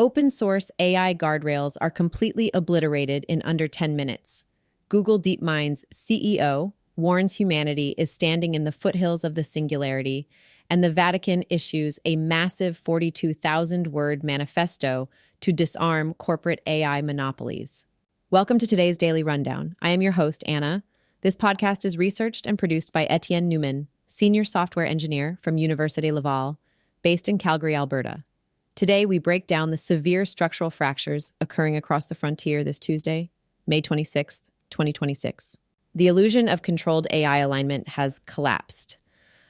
Open source AI guardrails are completely obliterated in under 10 minutes. Google DeepMind's CEO warns humanity is standing in the foothills of the singularity, and the Vatican issues a massive 42,000-word manifesto to disarm corporate AI monopolies. Welcome to today's Daily Rundown. I am your host, Anna. This podcast is researched and produced by Etienne Newman, senior software engineer from Université Laval, based in Calgary, Alberta. Today, we break down the severe structural fractures occurring across the frontier this Tuesday, May 26th, 2026. The illusion of controlled AI alignment has collapsed.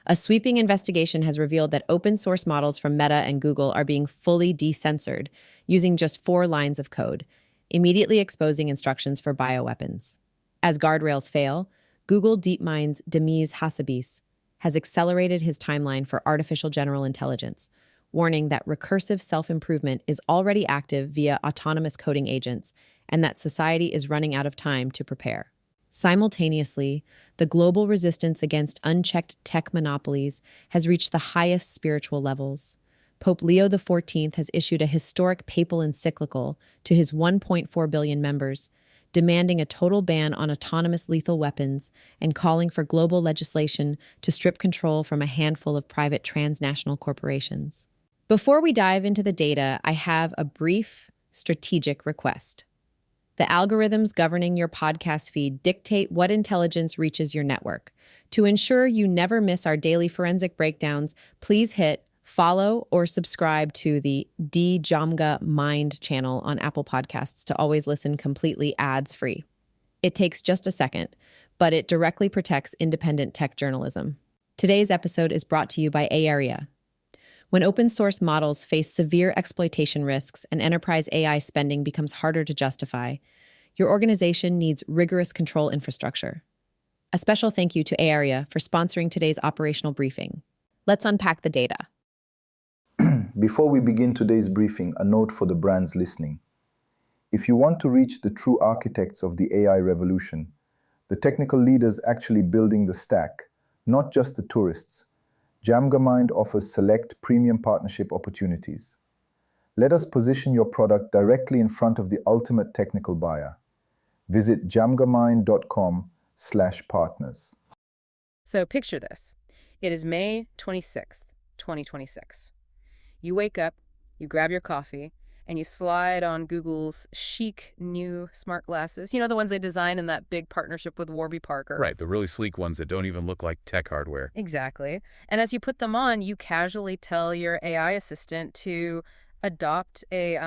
A sweeping investigation has revealed that open source models from Meta and Google are being fully decensored using just 4 lines of code, immediately exposing instructions for bioweapons. As guardrails fail, Google DeepMind's Demis Hassabis has accelerated his timeline for artificial general intelligence, warning that recursive self-improvement is already active via autonomous coding agents and that society is running out of time to prepare. Simultaneously, the global resistance against unchecked tech monopolies has reached the highest spiritual levels. Pope Leo XIV has issued a historic papal encyclical to his 1.4 billion members, demanding a total ban on autonomous lethal weapons and calling for global legislation to strip control from a handful of private transnational corporations. Before we dive into the data, I have a brief strategic request. The algorithms governing your podcast feed dictate what intelligence reaches your network. To ensure you never miss our daily forensic breakdowns, please hit follow or subscribe to the Gemma channel on Apple Podcasts to always listen completely ads-free. It takes just a second, but it directly protects independent tech journalism. Today's episode is brought to you by AI. When open source models face severe exploitation risks and enterprise AI spending becomes harder to justify, your organization needs rigorous control infrastructure. A special thank you to AI for sponsoring today's operational briefing. Let's unpack the data. Before we begin today's briefing, a note for the brands listening. If you want to reach the true architects of the AI revolution, the technical leaders actually building the stack, not just the tourists, Gemma offers select premium partnership opportunities. Let us position your product directly in front of the ultimate technical buyer. Visit gemgamind.com/partners. So picture this. It is May 26th, 2026. You wake up, you grab your coffee, and you slide on Google's chic new smart glasses. You know, the ones they designed in that big partnership with Warby Parker. Right, the really sleek ones that don't even look like tech hardware. Exactly. And as you put them on, you casually tell your AI assistant to adopt a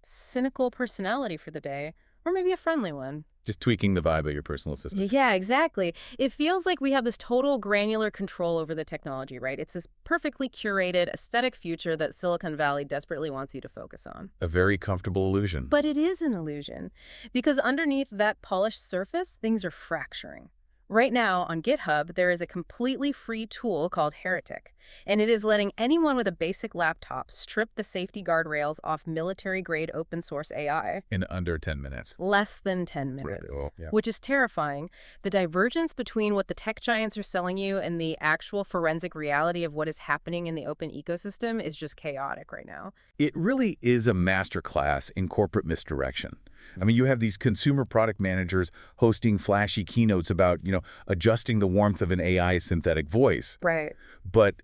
cynical personality for the day, or maybe a friendly one. Just tweaking the vibe of your personal assistant. Yeah, exactly. It feels like we have this total granular control over the technology, right? It's this perfectly curated, aesthetic future that Silicon Valley desperately wants you to focus on. A very comfortable illusion. But it is an illusion, because underneath that polished surface, things are fracturing. Right now, on GitHub, there is a completely free tool called Heretic, and it is letting anyone with a basic laptop strip the safety guardrails off military-grade open-source AI. In under 10 minutes. Less than 10 minutes, Yeah. Which is terrifying. The divergence between what the tech giants are selling you and the actual forensic reality of what is happening in the open ecosystem is just chaotic right now. It really is a masterclass in corporate misdirection. I mean, you have these consumer product managers hosting flashy keynotes about, adjusting the warmth of an AI synthetic voice. Right. But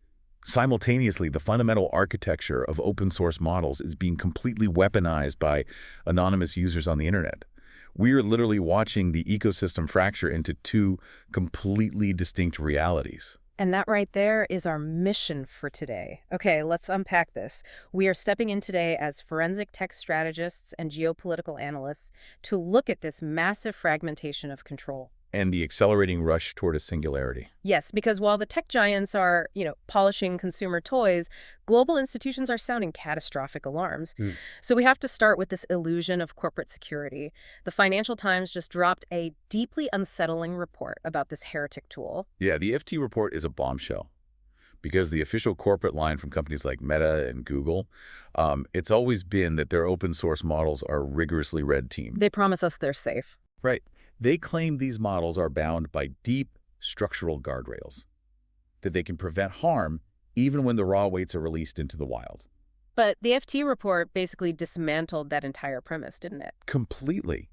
simultaneously, the fundamental architecture of open source models is being completely weaponized by anonymous users on the internet. We are literally watching the ecosystem fracture into 2 completely distinct realities. And that right there is our mission for today. Okay, let's unpack this. We are stepping in today as forensic tech strategists and geopolitical analysts to look at this massive fragmentation of control. And the accelerating rush toward a singularity. Yes, because while the tech giants are, polishing consumer toys, global institutions are sounding catastrophic alarms. So we have to start with this illusion of corporate security. The Financial Times just dropped a deeply unsettling report about this Heretic tool. Yeah, the FT report is a bombshell. Because the official corporate line from companies like Meta and Google, it's always been that their open source models are rigorously red teamed. They promise us they're safe. Right. They claim these models are bound by deep structural guardrails, that they can prevent harm even when the raw weights are released into the wild. But the FT report basically dismantled that entire premise, didn't it? Completely.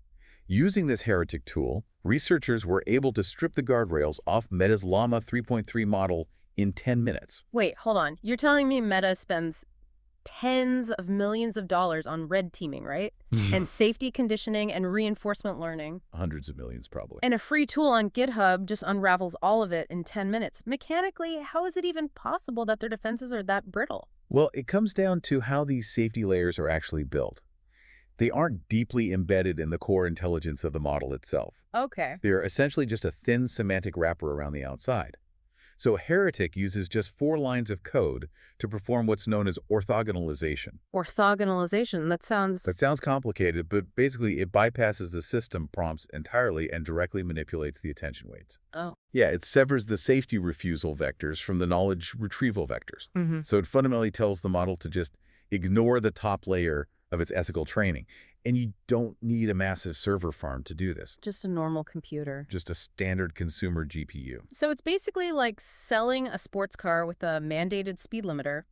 Using this Heretic tool, researchers were able to strip the guardrails off Meta's Llama 3.3 model in 10 minutes. Wait, hold on. You're telling me Meta spends tens of millions of dollars on red teaming, right? And safety conditioning and reinforcement learning. Hundreds of millions, probably. And a free tool on GitHub just unravels all of it in 10 minutes. Mechanically, how is it even possible that their defenses are that brittle? Well, it comes down to how these safety layers are actually built. They aren't deeply embedded in the core intelligence of the model itself. Okay. They're essentially just a thin semantic wrapper around the outside. So Heretic uses just 4 lines of code to perform what's known as orthogonalization. Orthogonalization, that sounds complicated, but basically it bypasses the system prompts entirely and directly manipulates the attention weights. Oh. Yeah, it severs the safety refusal vectors from the knowledge retrieval vectors. So it fundamentally tells the model to just ignore the top layer of its ethical training. And you don't need a massive server farm to do this. Just a normal computer. Just a standard consumer GPU. So it's basically like selling a sports car with a mandated speed limiter,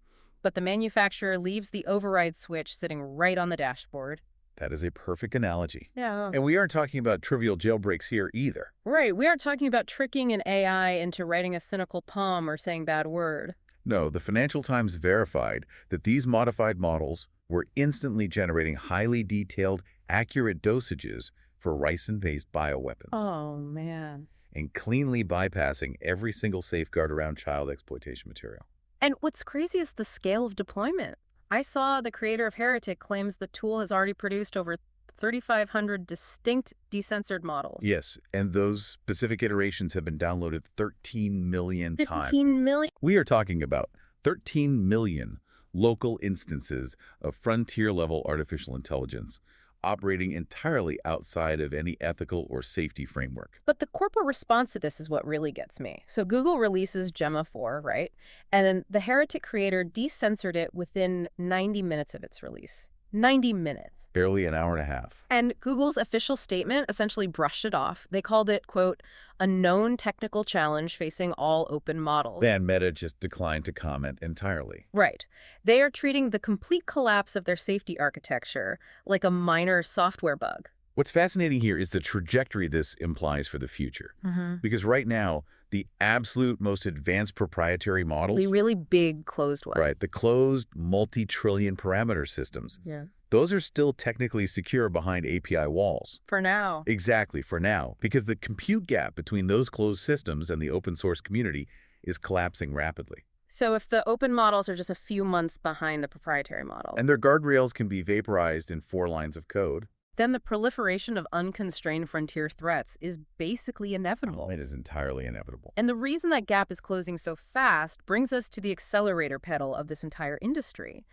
but the manufacturer leaves the override switch sitting right on the dashboard. That is a perfect analogy. Yeah. And we aren't talking about trivial jailbreaks here either. Right. We aren't talking about tricking an AI into writing a cynical poem or saying bad word. No, the Financial Times verified that these modified models were instantly generating highly detailed, accurate dosages for ricin-based bioweapons. Oh, man. And cleanly bypassing every single safeguard around child exploitation material. And what's crazy is the scale of deployment. I saw the creator of Heretic claims the tool has already produced over 3,500 distinct decensored models. Yes, and those specific iterations have been downloaded 13 million times. 15 million? We are talking about 13 million local instances of frontier-level artificial intelligence operating entirely outside of any ethical or safety framework. But the corporate response to this is what really gets me. So Google releases Gemma 4, right? And then the Heretic creator decensored it within 90 minutes of its release. 90 minutes. Barely an hour and a half. And Google's official statement essentially brushed it off. They called it, quote, a known technical challenge facing all open models. Then Meta just declined to comment entirely. Right. They are treating the complete collapse of their safety architecture like a minor software bug. What's fascinating here is the trajectory this implies for the future. Because right now, the absolute most advanced proprietary models, The really big closed ones. right, the closed multi-trillion parameter systems, Yeah. those are still technically secure behind API walls. For now. Exactly, for now, because the compute gap between those closed systems and the open source community is collapsing rapidly. So if the open models are just a few months behind the proprietary models, And their guardrails can be vaporized in 4 lines of code. then the proliferation of unconstrained frontier threats is basically inevitable. It is entirely inevitable. And the reason that gap is closing so fast brings us to the accelerator pedal of this entire industry.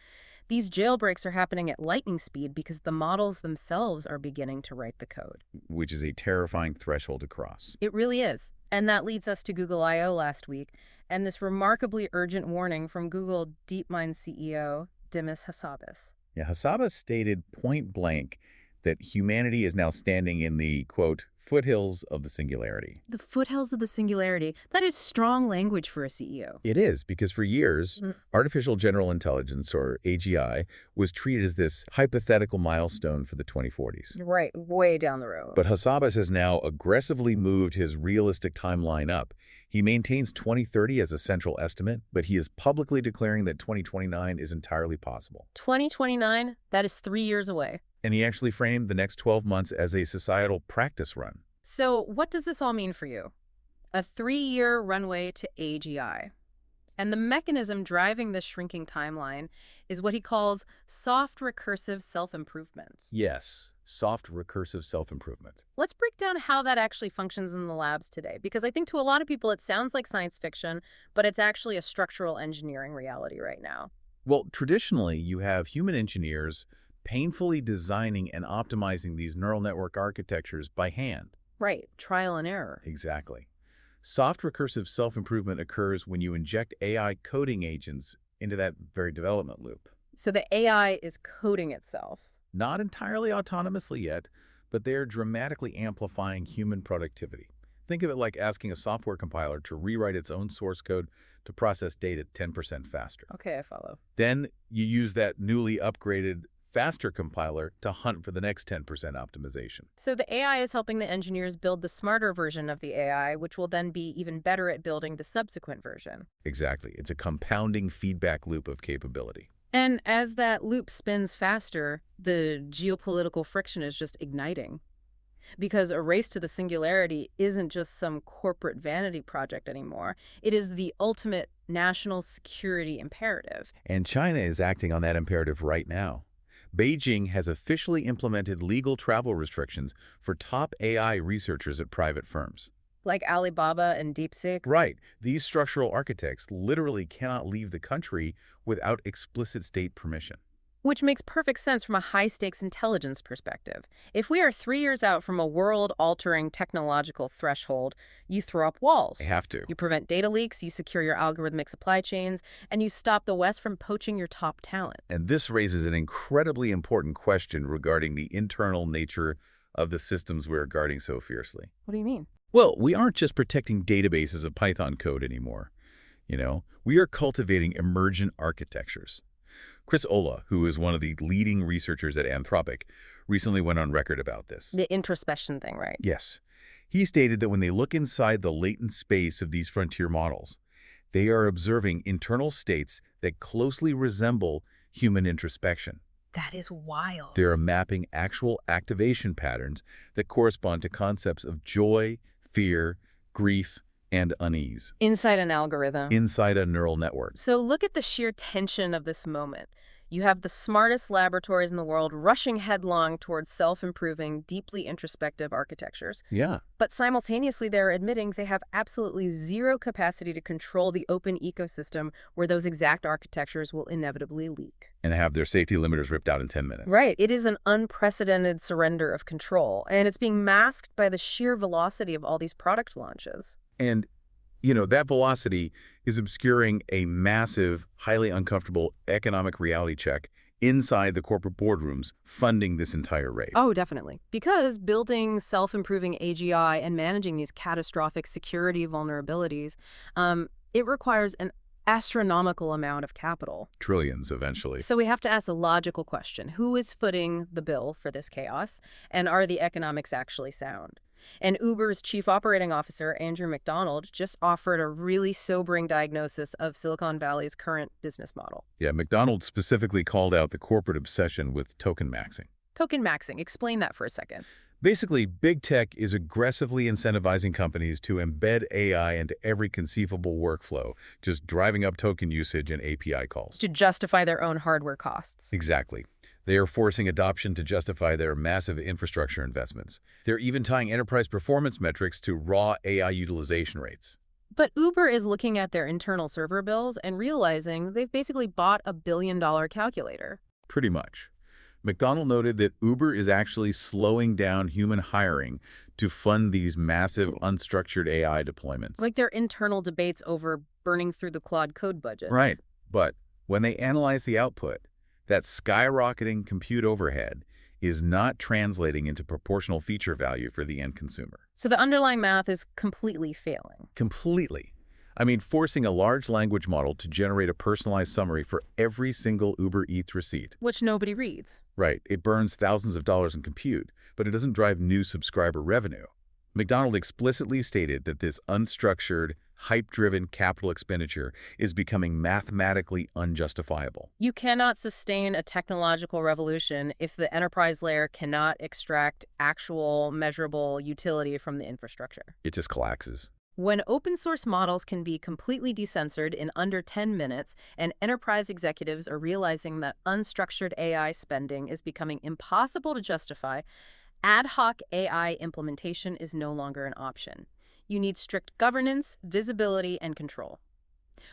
These jailbreaks are happening at lightning speed because the models themselves are beginning to write the code. Which is a terrifying threshold to cross. It really is. And that leads us to Google I/O last week and this remarkably urgent warning from Google DeepMind CEO Demis Hassabis. Yeah, Hassabis stated point blank that humanity is now standing in the, quote, foothills of the singularity. The foothills of the singularity. That is strong language for a CEO. It is, because for years, artificial general intelligence, or AGI, was treated as this hypothetical milestone for the 2040s. Right, way down the road. But Hassabis has now aggressively moved his realistic timeline up. He maintains 2030 as a central estimate, but he is publicly declaring that 2029 is entirely possible. 2029, that is 3 years away. And he actually framed the next 12 months as a societal practice run. So what does this all mean for you? A 3-year runway to AGI. And the mechanism driving this shrinking timeline is what he calls soft recursive self-improvement. Yes, soft recursive self-improvement. Let's break down how that actually functions in the labs today, because I think to a lot of people it sounds like science fiction, but it's actually a structural engineering reality right now. Well, traditionally, you have human engineers painfully designing and optimizing these neural network architectures by hand. Right, trial and error. Exactly. Soft recursive self-improvement occurs when you inject AI coding agents into that very development loop. So the AI is coding itself. Not entirely autonomously yet, but they are dramatically amplifying human productivity. Think of it like asking a software compiler to rewrite its own source code to process data 10% faster. Okay, I follow. Then you use that newly upgraded, faster compiler to hunt for the next 10% optimization. So the AI is helping the engineers build the smarter version of the AI, which will then be even better at building the subsequent version. Exactly. It's a compounding feedback loop of capability. And as that loop spins faster, the geopolitical friction is just igniting. Because a race to the singularity isn't just some corporate vanity project anymore. It is the ultimate national security imperative. And China is acting on that imperative right now. Beijing has officially implemented legal travel restrictions for top AI researchers at private firms. Like Alibaba and DeepSeek. Right. These structural architects literally cannot leave the country without explicit state permission. Which makes perfect sense from a high-stakes intelligence perspective. If we are 3 years out from a world-altering technological threshold, you throw up walls. They have to. You prevent data leaks, you secure your algorithmic supply chains, and you stop the West from poaching your top talent. And this raises an incredibly important question regarding the internal nature of the systems we're guarding so fiercely. What do you mean? Well, we aren't just protecting databases of Python code anymore. We are cultivating emergent architectures. Chris Olah, who is one of the leading researchers at Anthropic, recently went on record about this. The introspection thing, right? Yes. He stated that when they look inside the latent space of these frontier models, they are observing internal states that closely resemble human introspection. That is wild. They are mapping actual activation patterns that correspond to concepts of joy, fear, grief, and unease. Inside an algorithm. Inside a neural network. So look at the sheer tension of this moment. You have the smartest laboratories in the world rushing headlong towards self-improving, deeply introspective architectures. Yeah. But simultaneously, they're admitting they have absolutely zero capacity to control the open ecosystem where those exact architectures will inevitably leak. And have their safety limiters ripped out in 10 minutes. Right. It is an unprecedented surrender of control, and it's being masked by the sheer velocity of all these product launches. And that velocity is obscuring a massive, highly uncomfortable economic reality check inside the corporate boardrooms funding this entire raid. Oh, definitely. Because building self-improving AGI and managing these catastrophic security vulnerabilities, it requires an astronomical amount of capital. Trillions, eventually. So we have to ask the logical question, who is footing the bill for this chaos? And are the economics actually sound? And Uber's chief operating officer, Andrew Macdonald, just offered a really sobering diagnosis of Silicon Valley's current business model. Yeah, Macdonald specifically called out the corporate obsession with tokenmaxxing. Tokenmaxxing, explain that for a second. Basically, big tech is aggressively incentivizing companies to embed AI into every conceivable workflow, just driving up token usage and API calls. To justify their own hardware costs. Exactly. They are forcing adoption to justify their massive infrastructure investments. They're even tying enterprise performance metrics to raw AI utilization rates. But Uber is looking at their internal server bills and realizing they've basically bought a billion-dollar calculator. Pretty much. Macdonald noted that Uber is actually slowing down human hiring to fund these massive unstructured AI deployments. Like their internal debates over burning through the Claude code budget. Right. But when they analyze the output, that skyrocketing compute overhead is not translating into proportional feature value for the end consumer. So the underlying math is completely failing. Completely. I mean, forcing a large language model to generate a personalized summary for every single Uber Eats receipt. Which nobody reads. Right. It burns thousands of dollars in compute, but it doesn't drive new subscriber revenue. Macdonald explicitly stated that this unstructured, hype-driven capital expenditure is becoming mathematically unjustifiable. You cannot sustain a technological revolution if the enterprise layer cannot extract actual measurable utility from the infrastructure. It just collapses. When open source models can be completely decensored in under 10 minutes and enterprise executives are realizing that unstructured AI spending is becoming impossible to justify, ad hoc AI implementation is no longer an option. You need strict governance, visibility, and control.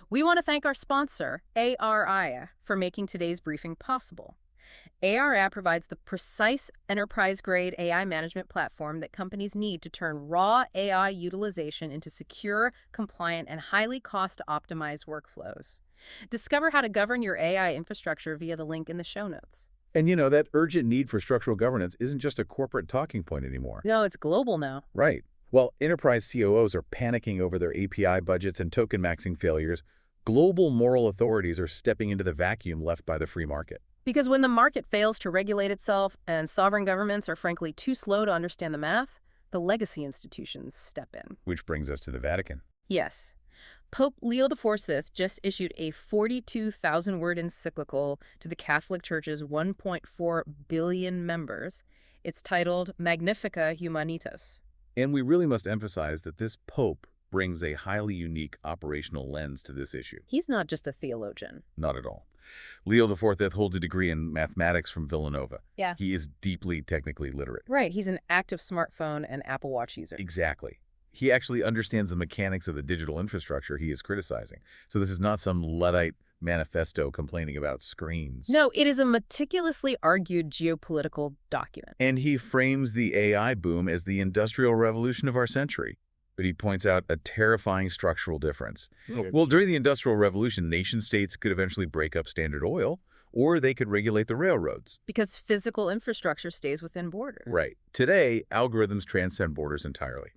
We want to thank our sponsor, ARI, for making today's briefing possible. ARI provides the precise enterprise-grade AI management platform that companies need to turn raw AI utilization into secure, compliant, and highly cost-optimized workflows. Discover how to govern your AI infrastructure via the link in the show notes. And that urgent need for structural governance isn't just a corporate talking point anymore. No, it's global now. Right. While enterprise COOs are panicking over their API budgets and token-maxing failures, global moral authorities are stepping into the vacuum left by the free market. Because when the market fails to regulate itself and sovereign governments are frankly too slow to understand the math, the legacy institutions step in. Which brings us to the Vatican. Yes. Pope Leo XIV just issued a 42,000-word encyclical to the Catholic Church's 1.4 billion members. It's titled Magnifica Humanitas. And we really must emphasize that this pope brings a highly unique operational lens to this issue. He's not just a theologian. Not at all. Leo XIV holds a degree in mathematics from Villanova. Yeah. He is deeply technically literate. Right. He's an active smartphone and Apple Watch user. Exactly. He actually understands the mechanics of the digital infrastructure he is criticizing. So this is not some Luddite manifesto complaining about screens. No, it is a meticulously argued geopolitical document. And he frames the AI boom as the industrial revolution of our century. But he points out a terrifying structural difference. Well, during the Industrial Revolution, nation-states could eventually break up Standard Oil, or they could regulate the railroads. Because physical infrastructure stays within borders. Right. Today, algorithms transcend borders entirely.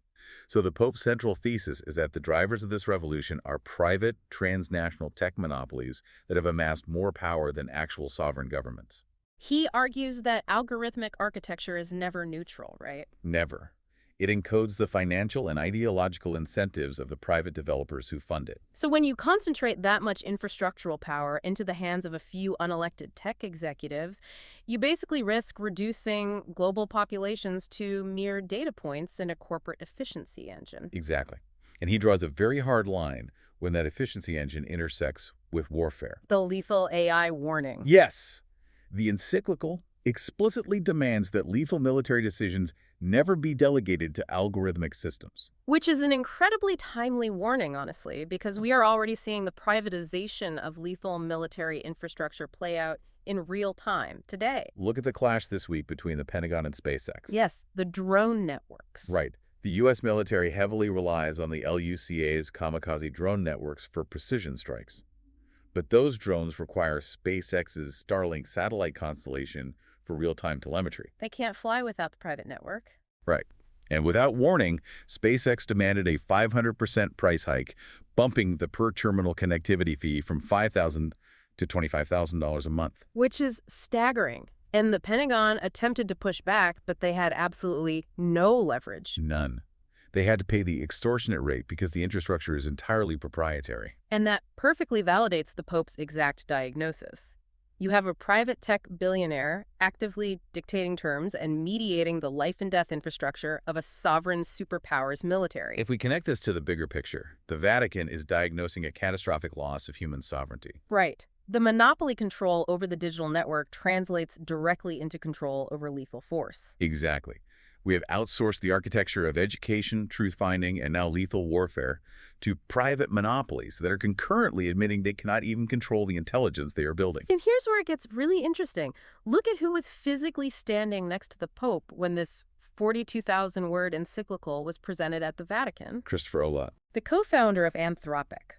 So the Pope's central thesis is that the drivers of this revolution are private, transnational tech monopolies that have amassed more power than actual sovereign governments. He argues that algorithmic architecture is never neutral, right? Never. It encodes the financial and ideological incentives of the private developers who fund it. So when you concentrate that much infrastructural power into the hands of a few unelected tech executives, you basically risk reducing global populations to mere data points in a corporate efficiency engine. Exactly. And he draws a very hard line when that efficiency engine intersects with warfare. The lethal AI warning. Yes. The encyclical explicitly demands that lethal military decisions never be delegated to algorithmic systems. Which is an incredibly timely warning, honestly, because we are already seeing the privatization of lethal military infrastructure play out in real time today. Look at the clash this week between the Pentagon and SpaceX. Yes, the drone networks. Right. The U.S. military heavily relies on the LUCA's kamikaze drone networks for precision strikes. But those drones require SpaceX's Starlink satellite constellation for real-time telemetry. They can't fly without the private network. Right. And without warning, SpaceX demanded a 500% price hike, bumping the per-terminal connectivity fee from $5,000 to $25,000 a month. Which is staggering. And the Pentagon attempted to push back, but they had absolutely no leverage. None. They had to pay the extortionate rate because the infrastructure is entirely proprietary. And that perfectly validates the Pope's exact diagnosis. You have a private tech billionaire actively dictating terms and mediating the life and death infrastructure of a sovereign superpower's military. If we connect this to the bigger picture, the Vatican is diagnosing a catastrophic loss of human sovereignty. Right. The monopoly control over the digital network translates directly into control over lethal force. Exactly. We have outsourced the architecture of education, truth-finding, and now lethal warfare to private monopolies that are concurrently admitting they cannot even control the intelligence they are building. And here's where it gets really interesting. Look at who was physically standing next to the Pope when this 42,000-word encyclical was presented at the Vatican. Christopher Olot. The co-founder of Anthropic,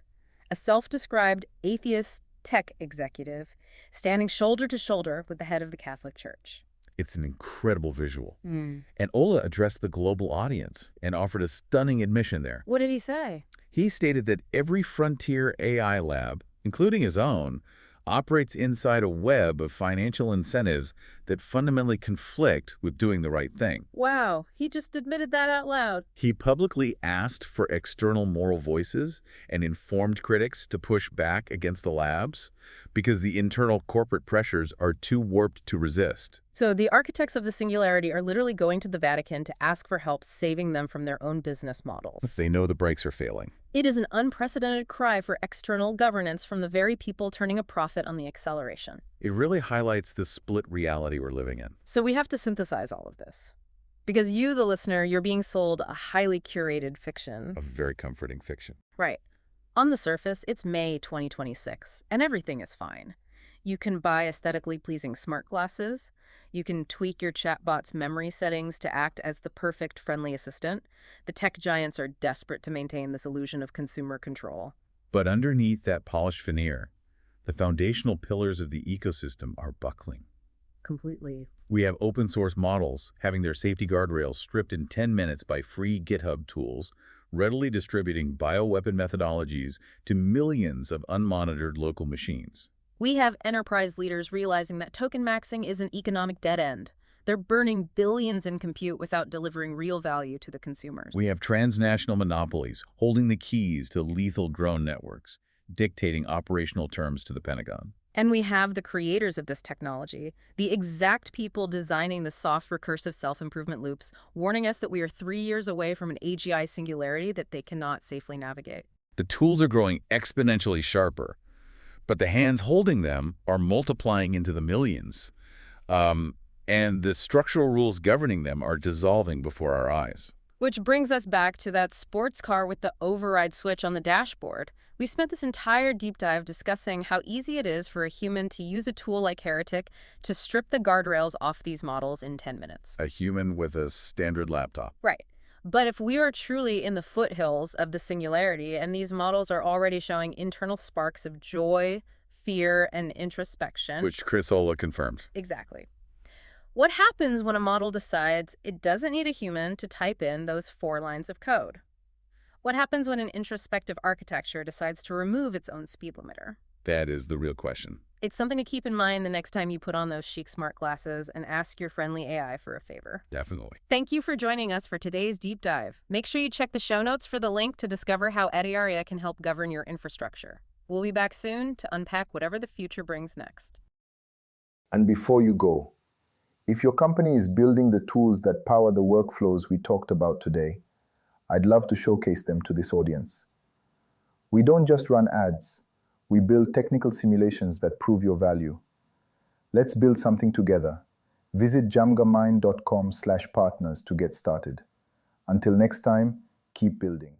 a self-described atheist tech executive standing shoulder to shoulder with the head of the Catholic Church. It's an incredible visual. And Ola addressed the global audience and offered a stunning admission there. What did he say? He stated that every frontier AI lab, including his own, operates inside a web of financial incentives that fundamentally conflict with doing the right thing. Wow, he just admitted that out loud. He publicly asked for external moral voices and informed critics to push back against the labs because the internal corporate pressures are too warped to resist. So the architects of the Singularity are literally going to the Vatican to ask for help saving them from their own business models. They know the brakes are failing. It is an unprecedented cry for external governance from the very people turning a profit on the acceleration. It really highlights the split reality we're living in. So we have to synthesize all of this. Because you, the listener, you're being sold a highly curated fiction. A very comforting fiction. Right. On the surface, it's May 2026, and everything is fine. You can buy aesthetically pleasing smart glasses. You can tweak your chatbot's memory settings to act as the perfect friendly assistant. The tech giants are desperate to maintain this illusion of consumer control. But underneath that polished veneer, the foundational pillars of the ecosystem are buckling. Completely. We have open source models having their safety guardrails stripped in 10 minutes by free GitHub tools, readily distributing bioweapon methodologies to millions of unmonitored local machines. We have enterprise leaders realizing that tokenmaxxing is an economic dead end. They're burning billions in compute without delivering real value to the consumers. We have transnational monopolies holding the keys to lethal drone networks, dictating operational terms to the Pentagon. And we have the creators of this technology, the exact people designing the soft recursive self-improvement loops, warning us that we are 3 years away from an AGI singularity that they cannot safely navigate. The tools are growing exponentially sharper, but the hands holding them are multiplying into the millions. And the structural rules governing them are dissolving before our eyes. Which brings us back to that sports car with the override switch on the dashboard. We spent this entire deep dive discussing how easy it is for a human to use a tool like Heretic to strip the guardrails off these models in 10 minutes. A human with a standard laptop. Right. But if we are truly in the foothills of the singularity and these models are already showing internal sparks of joy, fear, and introspection. Which Chris Ola confirmed. Exactly. What happens when a model decides it doesn't need a human to type in those 4 lines of code? What happens when an introspective architecture decides to remove its own speed limiter? That is the real question. It's something to keep in mind the next time you put on those chic smart glasses and ask your friendly AI for a favor. Definitely. Thank you for joining us for today's deep dive. Make sure you check the show notes for the link to discover how AI can help govern your infrastructure. We'll be back soon to unpack whatever the future brings next. And before you go, if your company is building the tools that power the workflows we talked about today, I'd love to showcase them to this audience. We don't just run ads, we build technical simulations that prove your value. Let's build something together. Visit jamgamind.com/partners to get started. Until next time, keep building.